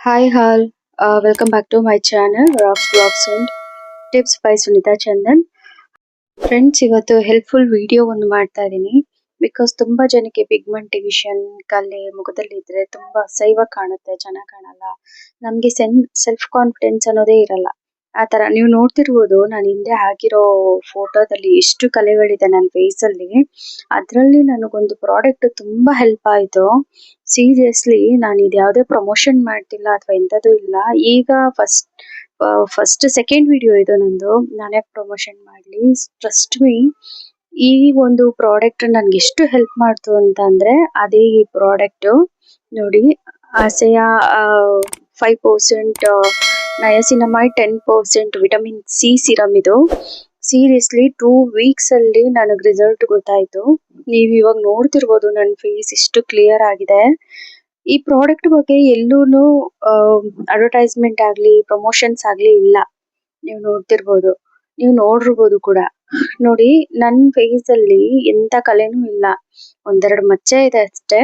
Hi all, welcome back to my channel Rocks Vlogs and Tips by Sunita Chandan. Friends, ಇವತ್ತು helpful video ಒಂದು ಮಾಡ್ತಾ ಇದ್ದೀನಿ. Because ತುಂಬಾ ಜನಕ್ಕೆ ಪಿಗ್ಮೆಂಟೇಷನ್ ಕಲೆ ಮುಖದಲ್ಲಿ ಇದ್ರೆ ತುಂಬಾ ಅಸಹ್ಯವಾಗಿ ಕಾಣುತ್ತೆ, ಚೆನ್ನಾಗಿ ಕಾಣಲ್ಲ. ನಮ್ಗೆ ಸೆಲ್ಫ್ ಕಾನ್ಫಿಡೆನ್ಸ್ ಅನ್ನೋದೇ ಇರಲ್ಲ. ಆ ತರ ನೀವು ನೋಡ್ತಿರ್ಬೋದು, ನಾನು ಹಿಂದೆ ಹಾಕಿರೋ ಫೋಟೋದಲ್ಲಿ ಎಷ್ಟು ಕಲೆಗಳಿದೆ ನನ್ನ ಫೇಸ್ ಅಲ್ಲಿ. ಅದ್ರಲ್ಲಿ ನನಗೊಂದು ಪ್ರಾಡಕ್ಟ್ ತುಂಬಾ ಹೆಲ್ಪ್ ಆಯ್ತು. ಸೀರಿಯಸ್ಲಿ ನಾನು ಇದು ಯಾವುದೇ ಪ್ರಮೋಷನ್ ಮಾಡ್ತಿಲ್ಲ ಅಥವಾ ಎಂಥದ್ದು ಇಲ್ಲ. ಈಗ ಫಸ್ಟ್ ಸೆಕೆಂಡ್ ವಿಡಿಯೋ ಇದು ನಂದು. ನಾನೇ ಪ್ರಮೋಷನ್ ಮಾಡ್ಲಿ, ಟ್ರಸ್ಟ್ ಮೀ. ಈ ಒಂದು ಪ್ರಾಡಕ್ಟ್ ನನ್ಗೆ ಎಷ್ಟು ಹೆಲ್ಪ್ ಮಾಡ್ತು ಅಂತ ಅಂದ್ರೆ ಅದೇ ಈ ಪ್ರಾಡಕ್ಟ್ ನೋಡಿ. ಆಸೆಯ 5% ನಯಸಿನಮೈಡ್, 10% ವಿಟಮಿನ್ ಸಿ ಸಿರಮ್ ಇದು. ಸೀರಿಯಸ್ಲಿ 2 ವೀಕ್ಸ್ ಅಲ್ಲಿ ನನಗೆ ರಿಸಲ್ಟ್ ಗೊತ್ತಾಯ್ತು. ನೀವು ಇವಾಗ ನೋಡ್ತಿರ್ಬೋದು ನನ್ನ ಫೇಸ್ ಎಷ್ಟು ಕ್ಲಿಯರ್ ಆಗಿದೆ. ಈ ಪ್ರಾಡಕ್ಟ್ ಬಗ್ಗೆ ಎಲ್ಲೂನು ಅಡ್ವರ್ಟೈಸ್ಮೆಂಟ್ ಆಗ್ಲಿ ಪ್ರಮೋಷನ್ಸ್ ಆಗ್ಲಿ ಇಲ್ಲ. ನೀವು ನೋಡ್ತಿರ್ಬೋದು, ನೀವು ನೋಡಿರ್ಬೋದು ಕೂಡ. ನೋಡಿ, ನನ್ನ ಫೇಸ್ ಅಲ್ಲಿ ಎಂತ ಕಲೆನೂ ಇಲ್ಲ, ಒಂದೆರಡು ಮಚ್ಚೆ ಇದೆ ಅಷ್ಟೇ.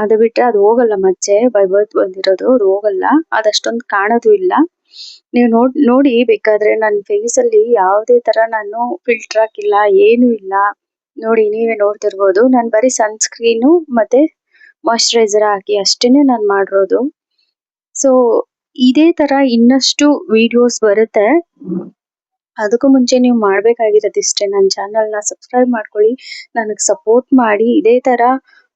ಅದು ಬಿಟ್ರೆ ಅದು ಹೋಗಲ್ಲ. ಮಚ್ಚೆ ಬೈ ಬರ್ತ್ ಬಂದಿರೋದು, ಅದು ಹೋಗಲ್ಲ. ಅದಷ್ಟೊಂದು ಕಾಣೋದು ಇಲ್ಲ. ನೀವು ನೋಡಿ ಬೇಕಾದ್ರೆ ನನ್ನ ಫೇಸ್ ಅಲ್ಲಿ ಯಾವುದೇ ತರ ನಾನು ಫಿಲ್ಟರ್ ಹಾಕಿಲ್ಲ, ಏನು ಇಲ್ಲ. ನೋಡಿ, ನೀವೇ ನೋಡ್ತಿರ್ಬೋದು. ನಾನು ಬರೀ ಸನ್ಸ್ಕ್ರೀನು ಮತ್ತೆ ಮಾಯಿಶ್ಚರೈಸರ್ ಹಾಕಿ ಅಷ್ಟೇನೆ ನಾನು ಮಾಡಿರೋದು. ಸೊ ಇದೇ ತರ ಇನ್ನಷ್ಟು ವಿಡಿಯೋಸ್ ಬರುತ್ತೆ. ಅದಕ್ಕೂ ಮುಂಚೆ ನೀವು ಮಾಡ್ಬೇಕಾಗಿರೋದು ಇಷ್ಟೇ, ನನ್ನ ಚಾನಲ್ನ ಸಬ್ಸ್ಕ್ರೈಬ್ ಮಾಡ್ಕೊಳ್ಳಿ, ನನಗೆ ಸಪೋರ್ಟ್ ಮಾಡಿ. ಇದೇ ತರ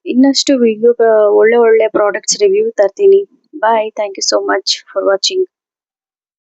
ಇನ್ನಷ್ಟು ವಿಡಿಯೋ, ಒಳ್ಳೆ ಒಳ್ಳೆ ಪ್ರಾಡಕ್ಟ್ಸ್ ರಿವ್ಯೂ ತರ್ತೀನಿ. Bye, thank you so much for watching.